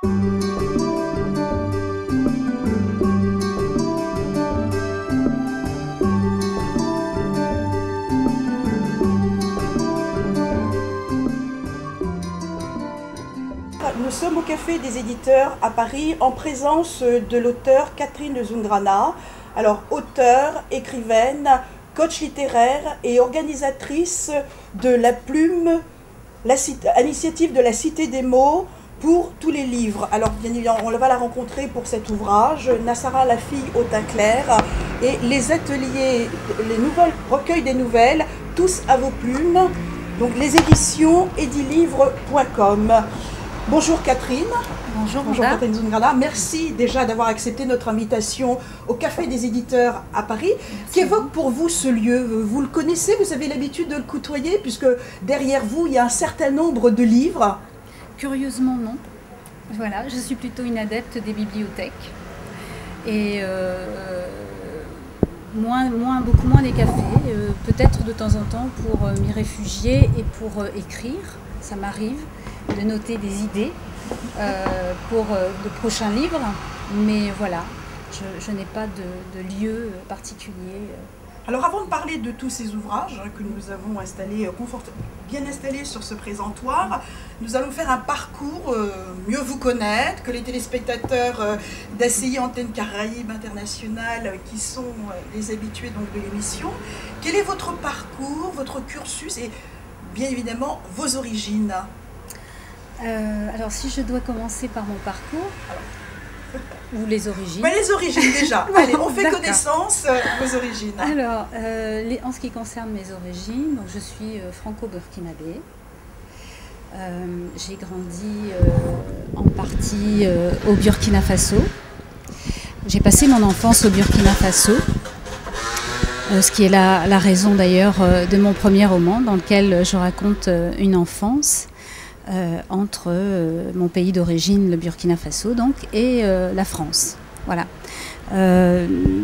Nous sommes au Café des éditeurs à Paris en présence de l'auteure Catherine Zungrana. Alors, auteure, écrivaine, coach littéraire et organisatrice de la plume, l'initiative de la Cité des mots pour tous les livres. Alors, bien évidemment, on va la rencontrer pour cet ouvrage, Nassara la fille au teint clair, et les ateliers, les recueils des nouvelles, tous à vos plumes, donc les éditions edilivre.com. Bonjour Catherine. Bonjour Catherine Zungrana. Merci déjà d'avoir accepté notre invitation au Café des éditeurs à Paris. Qu'évoque pour vous ce lieu? Vous le connaissez? Vous avez l'habitude de le côtoyer puisque derrière vous il y a un certain nombre de livres? Curieusement non. Voilà, je suis plutôt une adepte des bibliothèques et beaucoup moins des cafés. Peut-être de temps en temps pour m'y réfugier et pour écrire. Ça m'arrive de noter des idées pour de prochains livres, mais voilà, je n'ai pas de lieu particulier. Alors avant de parler de tous ces ouvrages que nous avons installés, bien installés sur ce présentoir, nous allons faire un parcours, mieux vous connaître, que les téléspectateurs d'ACI Antenne Caraïbes Internationale qui sont les habitués donc, de l'émission. Quel est votre parcours, votre cursus et bien évidemment vos origines? Alors si je dois commencer par mon parcours, ou les origines. Les origines déjà. Allez, on fait connaissance, vos origines. Alors, en ce qui concerne mes origines, donc je suis franco-burkinabé. J'ai grandi en partie au Burkina Faso. J'ai passé mon enfance au Burkina Faso. Ce qui est la raison d'ailleurs de mon premier roman dans lequel je raconte une enfance entre mon pays d'origine, le Burkina Faso, donc, et la France. Voilà.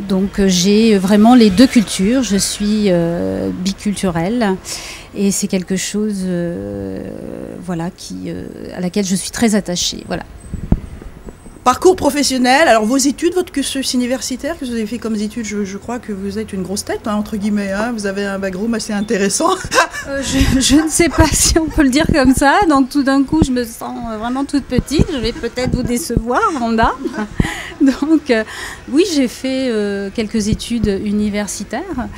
Donc j'ai vraiment les deux cultures, je suis biculturelle et c'est quelque chose voilà, à laquelle je suis très attachée. Voilà. Parcours professionnel, alors vos études, votre cursus universitaire, qu'est-ce que vous avez fait comme études? Je crois que vous êtes une grosse tête, hein, entre guillemets, hein, vous avez un background assez intéressant. Je ne sais pas si on peut le dire comme ça, donc tout d'un coup je me sens vraiment toute petite, je vais peut-être vous décevoir, Randa. Donc oui, j'ai fait quelques études universitaires,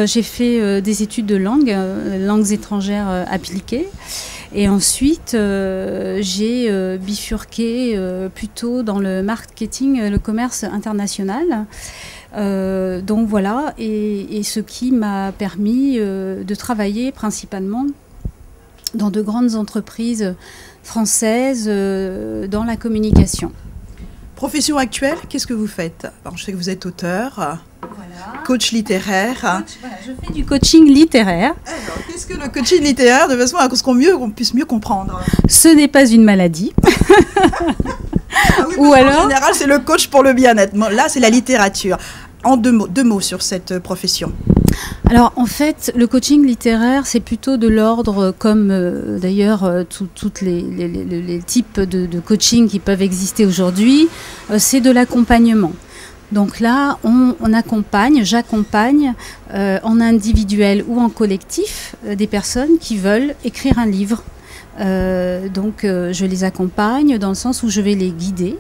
j'ai fait des études de langues étrangères appliquées. Et ensuite, j'ai bifurqué plutôt dans le marketing, le commerce international. Donc voilà, et ce qui m'a permis de travailler principalement dans de grandes entreprises françaises dans la communication. Profession actuelle, qu'est-ce que vous faites? Alors, je sais que vous êtes auteur, voilà. Coach littéraire. Voilà, je fais du coaching littéraire. Alors, qu'est-ce que le coaching littéraire, de façon à ce qu'on puisse mieux comprendre? Ce n'est pas une maladie. Ah oui, ou alors, en général, c'est le coach pour le bien-être. Là, c'est la littérature. En deux mots sur cette profession. Alors en fait, le coaching littéraire, c'est plutôt de l'ordre, comme d'ailleurs tous les types de coaching qui peuvent exister aujourd'hui, c'est de l'accompagnement. Donc là, j'accompagne en individuel ou en collectif des personnes qui veulent écrire un livre. Donc je les accompagne dans le sens où je vais les guider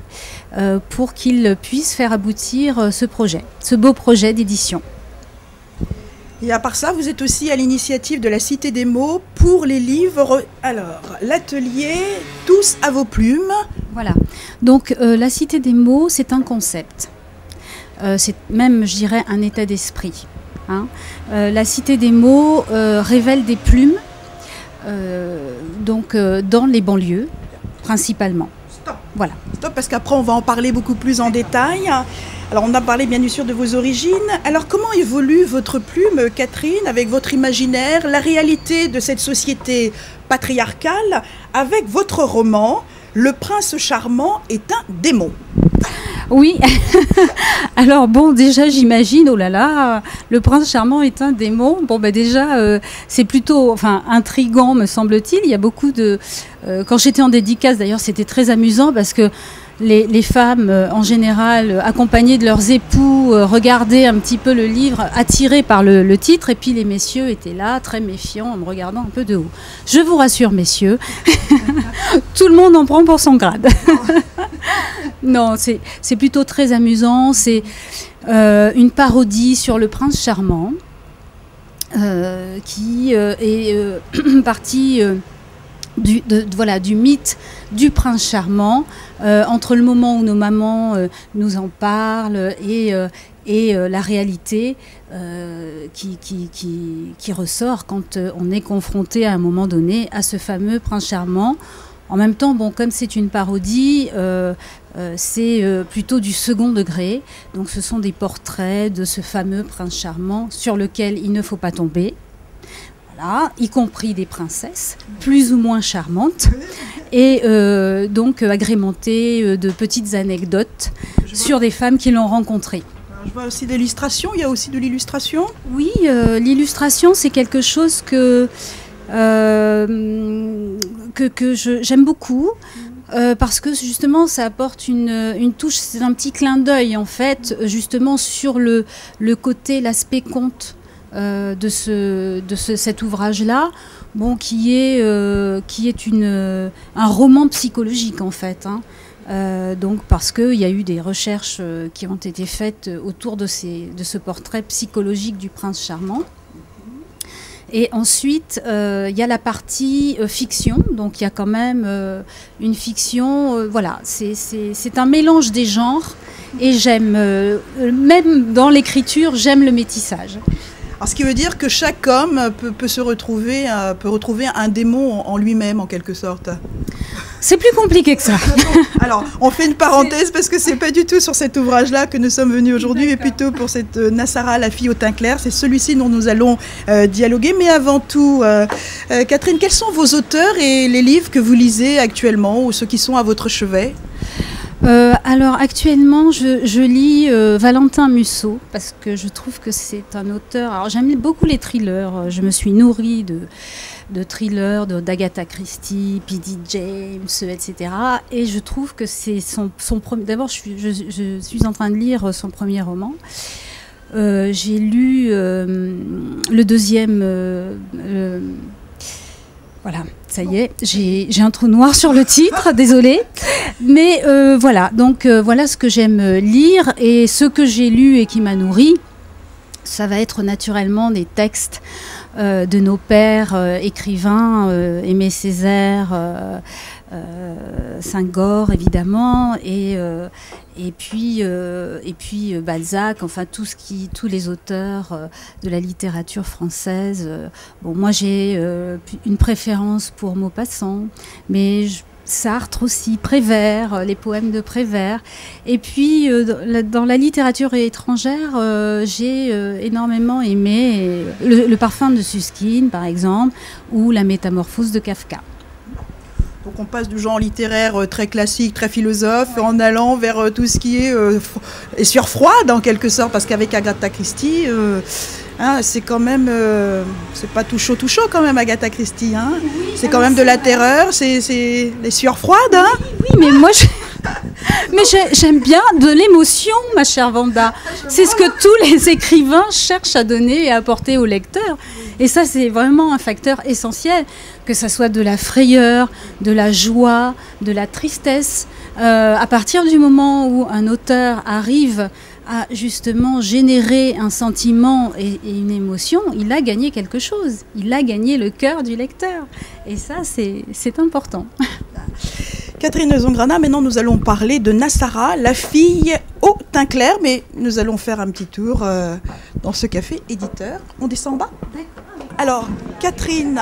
pour qu'ils puissent faire aboutir ce beau projet d'édition. Et à part ça, vous êtes aussi à l'initiative de la Cité des mots pour les livres. Alors, l'atelier « Tous à vos plumes ». Voilà. Donc, la Cité des mots, c'est un concept. C'est même, je dirais, un état d'esprit. Hein. La Cité des mots révèle des plumes, dans les banlieues, principalement. Stop. Voilà. Stop, parce qu'après, on va en parler beaucoup plus en détail. Alors, on a parlé bien sûr de vos origines. Alors, comment évolue votre plume, Catherine, avec votre imaginaire, la réalité de cette société patriarcale, avec votre roman « Le prince charmant est un démon ». Oui, alors bon, déjà j'imagine, oh là là, le prince charmant est un démon. Bon, ben déjà, c'est plutôt intriguant, me semble-t-il. Il y a beaucoup de... quand j'étais en dédicace, d'ailleurs, c'était très amusant parce que les femmes, en général, accompagnées de leurs époux, regardaient un petit peu le livre, attirées par le titre, et puis les messieurs étaient là, très méfiants, en me regardant un peu de haut. Je vous rassure, messieurs, tout le monde en prend pour son grade. Non, c'est plutôt très amusant. C'est une parodie sur le prince charmant qui est partie du mythe du prince charmant entre le moment où nos mamans nous en parlent et la réalité qui ressort quand on est confronté à un moment donné à ce fameux prince charmant. En même temps, bon, comme c'est une parodie, c'est plutôt du second degré. Donc ce sont des portraits de ce fameux prince charmant sur lequel il ne faut pas tomber. Voilà, y compris des princesses, plus ou moins charmantes, et donc agrémentées de petites anecdotes sur des femmes qui l'ont rencontré. Je vois aussi des illustrations, il y a aussi de l'illustration. Oui, l'illustration, c'est quelque chose que j'aime beaucoup. Parce que justement ça apporte une touche, c'est un petit clin d'œil en fait, justement sur le côté, l'aspect conte de cet ouvrage-là, bon, qui est un roman psychologique en fait, hein. Donc parce qu'il y a eu des recherches qui ont été faites autour de ce portrait psychologique du prince charmant. Et ensuite, il y a la partie fiction, donc il y a quand même une fiction, voilà, c'est un mélange des genres, et j'aime, même dans l'écriture, j'aime le métissage. Alors, ce qui veut dire que chaque homme peut retrouver un démon en lui-même, en quelque sorte. C'est plus compliqué que ça. Alors, on fait une parenthèse parce que c'est pas du tout sur cet ouvrage-là que nous sommes venus aujourd'hui, mais plutôt pour cette Nassara, la fille au teint clair. C'est celui-ci dont nous allons dialoguer. Mais avant tout, Catherine, quels sont vos auteurs et les livres que vous lisez actuellement ou ceux qui sont à votre chevet ? Alors actuellement, je lis Valentin Musso parce que je trouve que c'est un auteur. Alors j'aime beaucoup les thrillers. Je me suis nourrie de thrillers d'Agatha Christie, P.D. James, etc. Et je trouve que c'est son premier. D'abord, je suis en train de lire son premier roman. J'ai lu le deuxième. Voilà, ça y est, j'ai un trou noir sur le titre, désolée. Mais voilà, donc voilà ce que j'aime lire, et ce que j'ai lu et qui m'a nourri, ça va être naturellement des textes de nos pères écrivains, Aimé Césaire, Senghor évidemment, et puis Balzac, enfin tous les auteurs de la littérature française. Bon, moi j'ai une préférence pour Maupassant, mais Sartre aussi, Prévert, les poèmes de Prévert. Et puis dans la littérature étrangère, j'ai énormément aimé le parfum de Suskind par exemple, ou La Métamorphose de Kafka. Donc on passe du genre littéraire très classique, très philosophe, en allant vers tout ce qui est sueur froide en quelque sorte, parce qu'avec Agatha Christie, c'est quand même, c'est pas tout chaud quand même Agatha Christie, hein. Oui, c'est quand même de la terreur, c'est les sueurs froides, hein. Oui, mais moi j'aime bien de l'émotion, ma chère Vanda. C'est ce que tous les écrivains cherchent à donner et à apporter au lecteur. Et ça, c'est vraiment un facteur essentiel, que ça soit de la frayeur, de la joie, de la tristesse. À partir du moment où un auteur arrive à justement générer un sentiment et une émotion, il a gagné quelque chose. Il a gagné le cœur du lecteur. Et ça, c'est important. Catherine Zongrana, maintenant nous allons parler de Nassara, la fille au teint clair, mais nous allons faire un petit tour dans ce café éditeur. On descend en bas ? Alors, Catherine,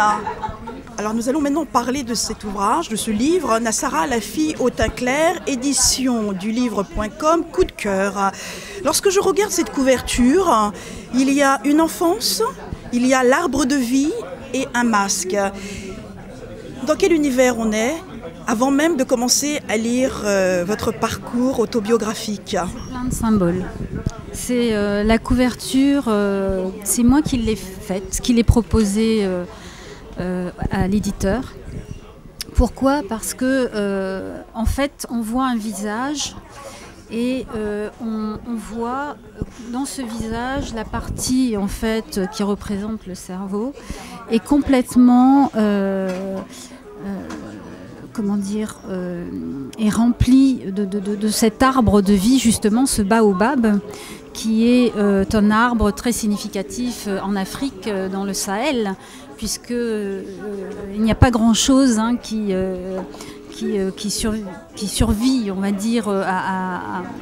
nous allons maintenant parler de cet ouvrage, de ce livre, Nassara, la fille au teint clair, édition du livre.com, coup de cœur. Lorsque je regarde cette couverture, il y a une enfance, il y a l'arbre de vie et un masque. Dans quel univers on est ? Avant même de commencer à lire votre parcours autobiographique. Plein de symboles. C'est la couverture, c'est moi qui l'ai faite, qui l'ai proposée à l'éditeur. Pourquoi ? Parce que en fait, on voit un visage et on voit dans ce visage la partie en fait qui représente le cerveau est complètement est remplie de cet arbre de vie, justement, ce baobab, qui est un arbre très significatif en Afrique, dans le Sahel, puisque il n'y a pas grand-chose qui survit, on va dire,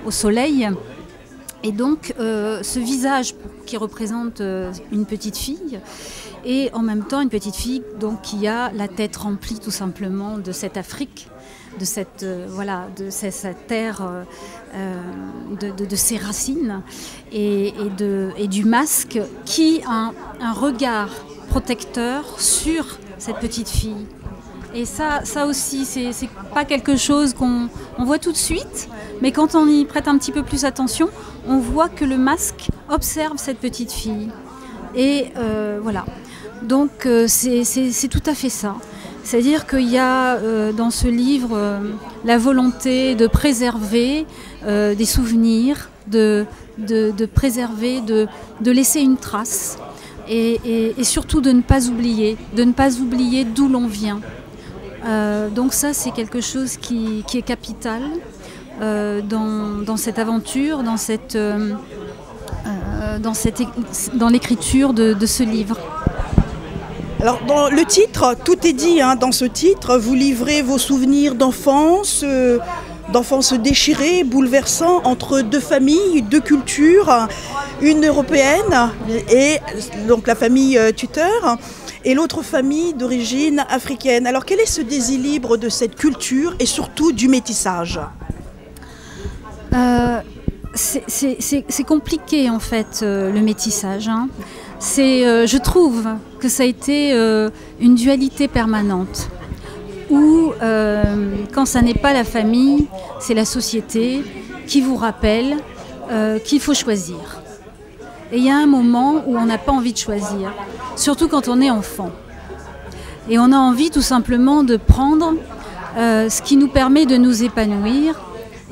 au soleil. Et donc, ce visage qui représente une petite fille, et en même temps une petite fille donc, qui a la tête remplie tout simplement de cette Afrique, de cette, de cette terre, de ses racines, et du masque qui a un regard protecteur sur cette petite fille. Et ça aussi, c'est pas quelque chose qu'on voit tout de suite, mais quand on y prête un petit peu plus attention, on voit que le masque observe cette petite fille. Et voilà. Donc c'est tout à fait ça. C'est-à-dire qu'il y a dans ce livre la volonté de préserver des souvenirs, de préserver, de laisser une trace, et surtout de ne pas oublier d'où l'on vient. Donc ça, c'est quelque chose qui est capital dans cette aventure, dans l'écriture de ce livre. Alors dans le titre, tout est dit dans ce titre. Vous livrez vos souvenirs d'enfance déchirés, bouleversants, entre deux familles, deux cultures, une européenne et donc la famille tuteur, et l'autre famille d'origine africaine. Alors quel est ce déséquilibre de cette culture et surtout du métissage ? C'est compliqué en fait, le métissage. Je trouve que ça a été une dualité permanente, où quand ça n'est pas la famille, c'est la société qui vous rappelle qu'il faut choisir. Et il y a un moment où on n'a pas envie de choisir, surtout quand on est enfant. Et on a envie tout simplement de prendre ce qui nous permet de nous épanouir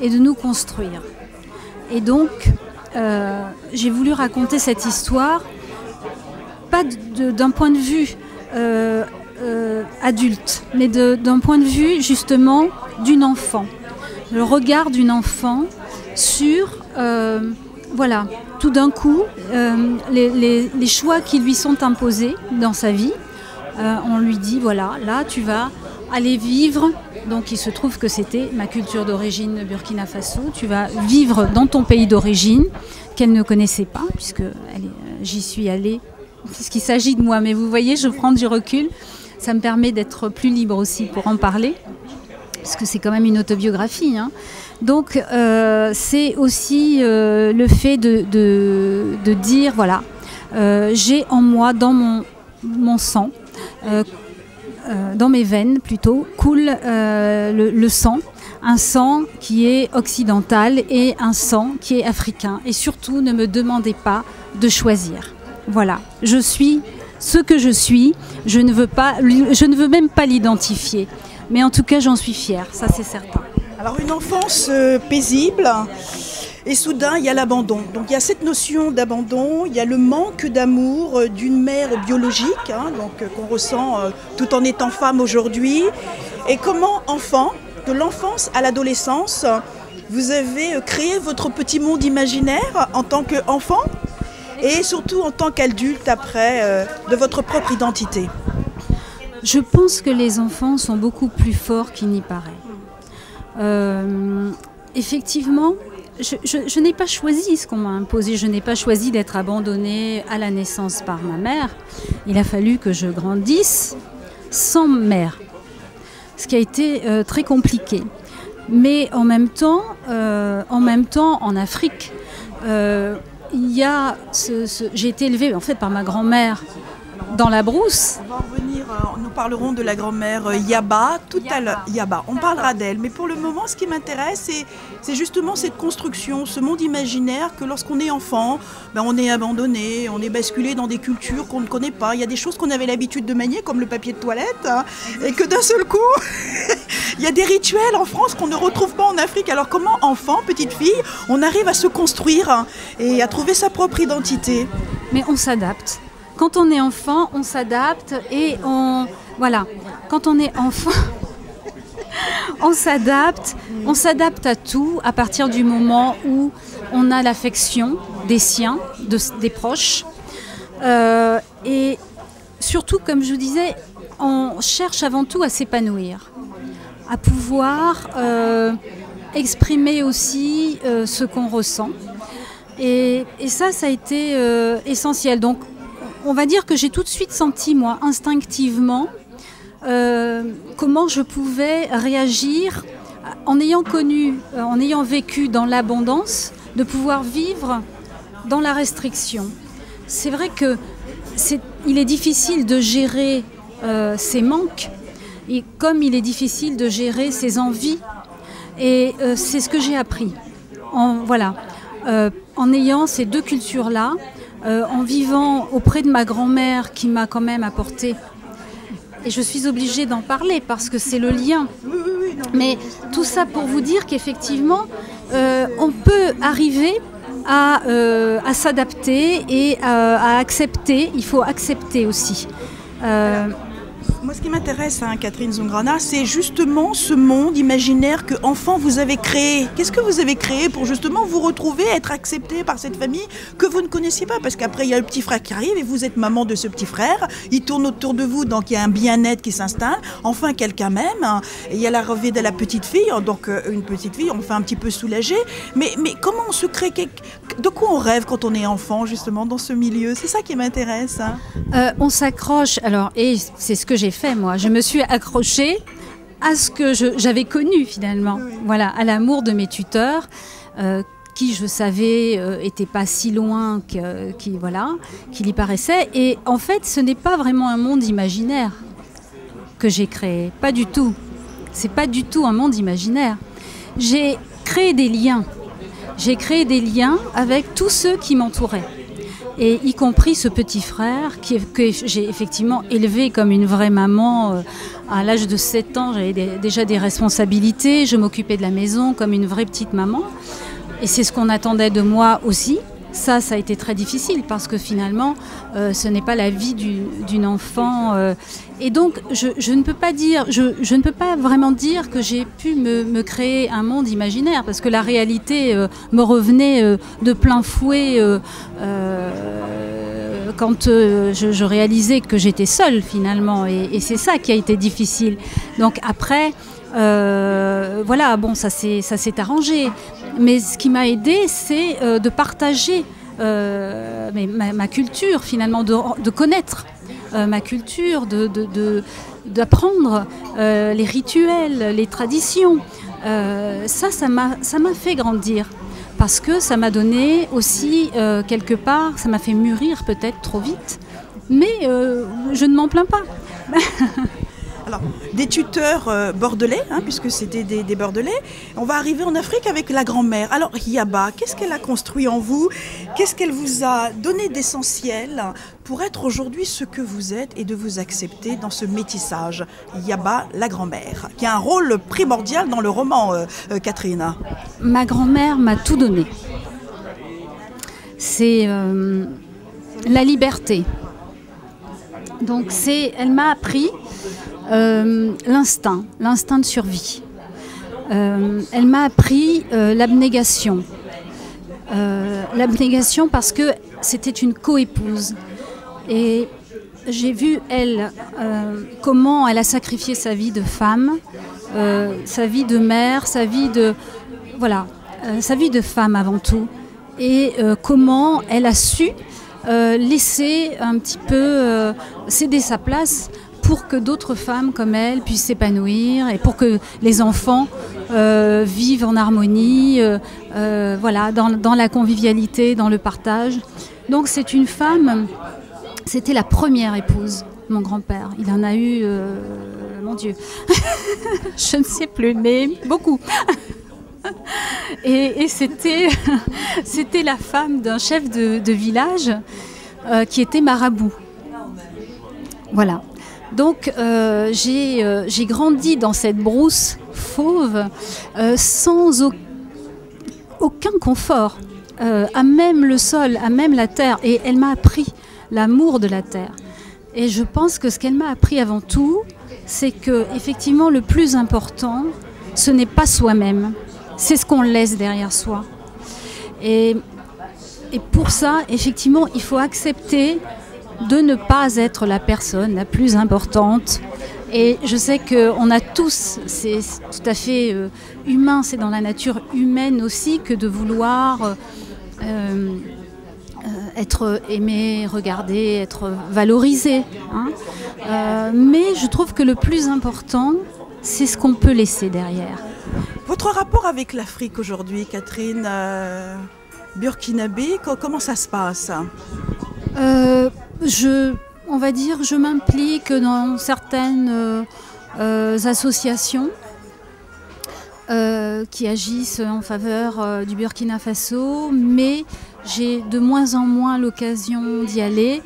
et de nous construire. Et donc, j'ai voulu raconter cette histoire, pas d'un point de vue adulte, mais d'un point de vue justement d'une enfant. Le regard d'une enfant sur, tout d'un coup, les choix qui lui sont imposés dans sa vie. On lui dit, voilà, là tu vas aller vivre. Donc il se trouve que c'était ma culture d'origine Burkina Faso. Tu vas vivre dans ton pays d'origine, qu'elle ne connaissait pas, puisque j'y suis allée, puisqu'il s'agit de moi. Mais vous voyez, je prends du recul. Ça me permet d'être plus libre aussi pour en parler, parce que c'est quand même une autobiographie. Donc c'est aussi le fait de dire, voilà, j'ai en moi, dans mon sang, dans mes veines plutôt, coule le sang, un sang qui est occidental et un sang qui est africain. Et surtout, ne me demandez pas de choisir. Voilà, je suis ce que je suis, je ne veux même pas l'identifier. Mais en tout cas, j'en suis fière, ça c'est certain. Alors une enfance paisible, et soudain il y a l'abandon. Donc il y a cette notion d'abandon, il y a le manque d'amour d'une mère biologique, qu'on ressent tout en étant femme aujourd'hui. Et comment enfant, de l'enfance à l'adolescence, vous avez créé votre petit monde imaginaire en tant qu'enfant et surtout en tant qu'adulte après, de votre propre identité. Je pense que les enfants sont beaucoup plus forts qu'il n'y paraît. Effectivement, je n'ai pas choisi ce qu'on m'a imposé. Je n'ai pas choisi d'être abandonnée à la naissance par ma mère. Il a fallu que je grandisse sans mère, ce qui a été très compliqué. Mais en même temps, en Afrique, il y a j'ai été élevée en fait par ma grand-mère dans la brousse. On va revenir, nous parlerons de la grand-mère Yaba tout à l'heure. Yaba, on parlera d'elle. Mais pour le moment, ce qui m'intéresse, c'est justement cette construction, ce monde imaginaire que lorsqu'on est enfant, on est abandonné, on est basculé dans des cultures qu'on ne connaît pas. Il y a des choses qu'on avait l'habitude de manier, comme le papier de toilette, hein, et que d'un seul coup, il y a des rituels en France qu'on ne retrouve pas en Afrique. Alors comment, enfant, petite fille, on arrive à se construire et à trouver sa propre identité? Mais on s'adapte. Quand on est enfant, on s'adapte et voilà. Quand on est enfant, on s'adapte à tout à partir du moment où on a l'affection des siens, des proches. Et surtout, comme je vous disais, on cherche avant tout à s'épanouir, à pouvoir exprimer aussi ce qu'on ressent. Et ça a été essentiel. Donc, on va dire que j'ai tout de suite senti, moi, instinctivement, comment je pouvais réagir en ayant vécu dans l'abondance, de pouvoir vivre dans la restriction. C'est vrai qu'il est difficile de gérer ses manques, et comme il est difficile de gérer ses envies. Et c'est ce que j'ai appris. En ayant ces deux cultures-là, en vivant auprès de ma grand-mère qui m'a quand même apporté, et je suis obligée d'en parler parce que c'est le lien. Mais tout ça pour vous dire qu'effectivement, on peut arriver à s'adapter et à accepter. Il faut accepter aussi. Moi, ce qui m'intéresse, Catherine Zoungrana, c'est justement ce monde imaginaire que, enfant, vous avez créé. Qu'est-ce que vous avez créé pour justement vous retrouver, être accepté par cette famille que vous ne connaissiez pas? Parce qu'après, il y a le petit frère qui arrive et vous êtes maman de ce petit frère. Il tourne autour de vous, donc il y a un bien-être qui s'installe. Enfin, quelqu'un même. Et il y a l'arrivée de la petite fille. Donc, une petite fille, on fait un petit peu soulagé. Mais comment on se crée? De quoi on rêve quand on est enfant, justement, dans ce milieu? C'est ça qui m'intéresse. On s'accroche. Alors, et c'est ce que j'ai fait, moi. Je me suis accrochée à ce que j'avais connu, finalement. Oui. Voilà, à l'amour de mes tuteurs, qui, je savais, n'étaient pas si loin qu'il y paraissait. Et en fait, ce n'est pas vraiment un monde imaginaire que j'ai créé. Pas du tout. C'est pas du tout un monde imaginaire. J'ai créé des liens. J'ai créé des liens avec tous ceux qui m'entouraient. Et y compris ce petit frère que j'ai effectivement élevé comme une vraie maman. À l'âge de 7 ans, j'avais déjà des responsabilités. Je m'occupais de la maison comme une vraie petite maman. Et c'est ce qu'on attendait de moi aussi. Ça a été très difficile parce que finalement, ce n'est pas la vie d'une enfant. Et donc, je ne peux pas dire, je ne peux pas vraiment dire que j'ai pu me créer un monde imaginaire parce que la réalité me revenait de plein fouet quand je réalisais que j'étais seule finalement. Et c'est ça qui a été difficile. Donc après, voilà, bon, ça s'est arrangé. Mais ce qui m'a aidée, c'est de partager ma culture, finalement, de connaître ma culture, d'apprendre les rituels, les traditions. Ça m'a fait grandir. Parce que ça m'a donné aussi, quelque part, ça m'a fait mûrir peut-être trop vite. Mais je ne m'en plains pas. Alors, des tuteurs bordelais, puisque c'était des bordelais. On va arriver en Afrique avec la grand-mère. Alors, Yaba, qu'est-ce qu'elle a construit en vous? Qu'est-ce qu'elle vous a donné d'essentiel pour être aujourd'hui ce que vous êtes et de vous accepter dans ce métissage? Yaba, la grand-mère, qui a un rôle primordial dans le roman, Catherine. Ma grand-mère m'a tout donné. C'est la liberté. Donc, elle m'a appris l'instinct de survie. Elle m'a appris l'abnégation. L'abnégation parce que c'était une coépouse. Et j'ai vu, elle, comment elle a sacrifié sa vie de femme, sa vie de mère, sa vie de femme avant tout. Et comment elle a su laisser un petit peu céder sa place pour que d'autres femmes comme elle puissent s'épanouir et pour que les enfants vivent en harmonie, dans la convivialité, dans le partage. Donc c'est une femme, c'était la première épouse mon grand-père. Il en a eu, mon Dieu, je ne sais plus, mais beaucoup. Et c'était la femme d'un chef de village qui était marabout. Voilà. Donc j'ai grandi dans cette brousse fauve sans aucun confort, à même le sol, à même la terre. Et elle m'a appris l'amour de la terre. Et je pense que ce qu'elle m'a appris avant tout, c'est que effectivement le plus important, ce n'est pas soi-même, c'est ce qu'on laisse derrière soi. Et pour ça, effectivement, il faut accepter de ne pas être la personne la plus importante. Et je sais qu'on a tous, c'est tout à fait humain, c'est dans la nature humaine aussi que de vouloir être aimé, regardé, être valorisé. Hein. Mais je trouve que le plus important, c'est ce qu'on peut laisser derrière. Votre rapport avec l'Afrique aujourd'hui, Catherine Burkinabé, comment ça se passe ? On va dire, je m'implique dans certaines associations qui agissent en faveur du Burkina Faso, mais j'ai de moins en moins l'occasion d'y aller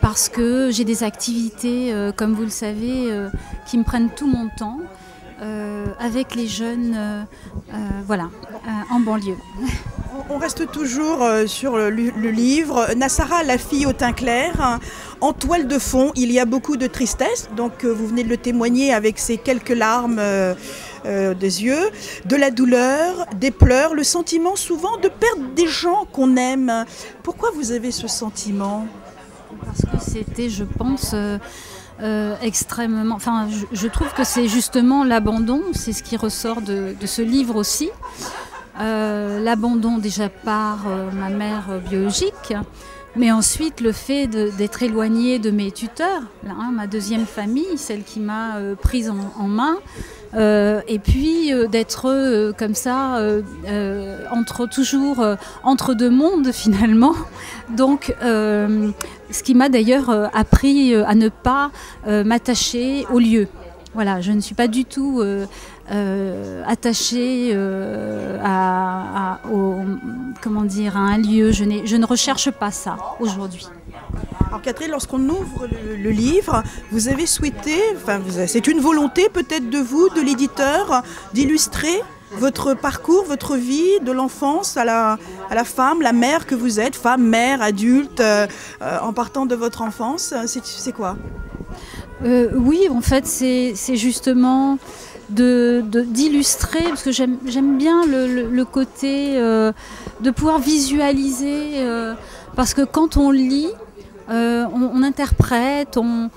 parce que j'ai des activités, comme vous le savez, qui me prennent tout mon temps avec les jeunes en banlieue. On reste toujours sur le livre. Nassara, la fille au teint clair. En toile de fond, il y a beaucoup de tristesse. Donc vous venez de le témoigner avec ces quelques larmes des yeux, de la douleur, des pleurs, le sentiment souvent de perdre des gens qu'on aime. Pourquoi vous avez ce sentiment ? Parce que c'était, je pense, extrêmement... Enfin, je trouve que c'est justement l'abandon. C'est ce qui ressort de ce livre aussi. L'abandon déjà par ma mère biologique, mais ensuite le fait d'être éloignée de mes tuteurs, ma deuxième famille, celle qui m'a prise en main, et puis d'être comme ça toujours entre deux mondes finalement. Donc ce qui m'a d'ailleurs appris à ne pas m'attacher au lieu. Voilà, je ne suis pas du tout attachée à un lieu. Je ne recherche pas ça aujourd'hui. Alors Catherine, lorsqu'on ouvre le livre, vous avez souhaité, c'est une volonté peut-être de vous, de l'éditeur, d'illustrer votre parcours, votre vie de l'enfance à la femme, la mère que vous êtes, femme, mère, adulte, en partant de votre enfance. C'est quoi ? Oui, en fait, c'est justement d'illustrer, parce que j'aime bien le côté de pouvoir visualiser, parce que quand on lit, on interprète, on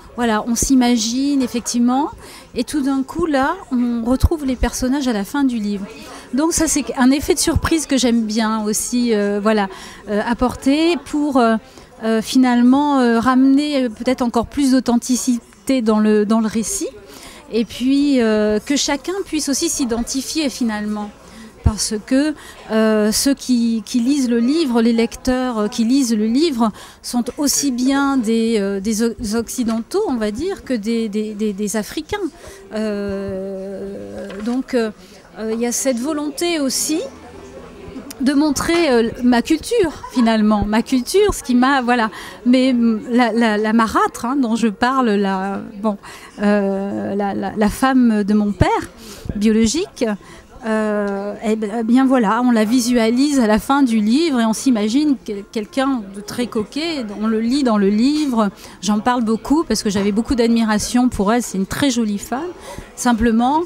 s'imagine effectivement, et tout d'un coup là, on retrouve les personnages à la fin du livre. Donc ça, c'est un effet de surprise que j'aime bien aussi, apporter pour finalement ramener peut-être encore plus d'authenticité dans le récit, et puis que chacun puisse aussi s'identifier finalement, parce que ceux qui lisent le livre, les lecteurs qui lisent le livre sont aussi bien des occidentaux, on va dire, que des Africains. Donc il y a cette volonté aussi de montrer ma culture finalement, ce qui m'a, mais la marâtre dont je parle, la femme de mon père biologique, on la visualise à la fin du livre et on s'imagine quelqu'un de très coquet, on le lit dans le livre, j'en parle beaucoup parce que j'avais beaucoup d'admiration pour elle, c'est une très jolie femme, simplement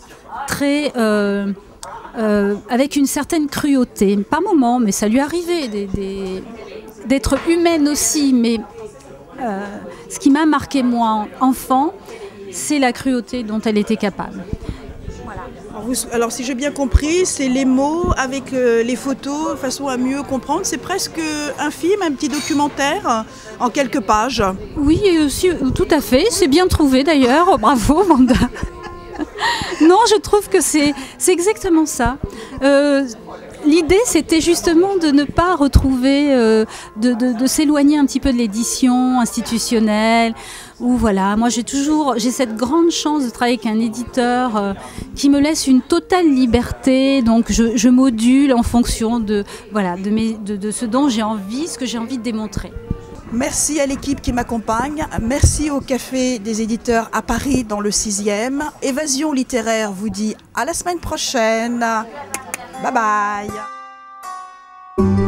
très... avec une certaine cruauté, pas moment, mais ça lui arrivait d'être humaine aussi, mais ce qui m'a marqué moi enfant, c'est la cruauté dont elle était capable. Voilà. Alors si j'ai bien compris, c'est les mots avec les photos, de façon à mieux comprendre, c'est presque un film, un petit documentaire en quelques pages. Oui, tout à fait, c'est bien trouvé d'ailleurs, bravo Wanda. Non, je trouve que c'est exactement ça. l'idée, c'était justement de ne pas retrouver, de s'éloigner un petit peu de l'édition institutionnelle. Où voilà, moi j'ai cette grande chance de travailler avec un éditeur qui me laisse une totale liberté. Donc je module en fonction de ce dont j'ai envie, ce que j'ai envie de démontrer. Merci à l'équipe qui m'accompagne. Merci au Café des éditeurs à Paris dans le 6e. Évasion littéraire vous dit à la semaine prochaine. Bye bye.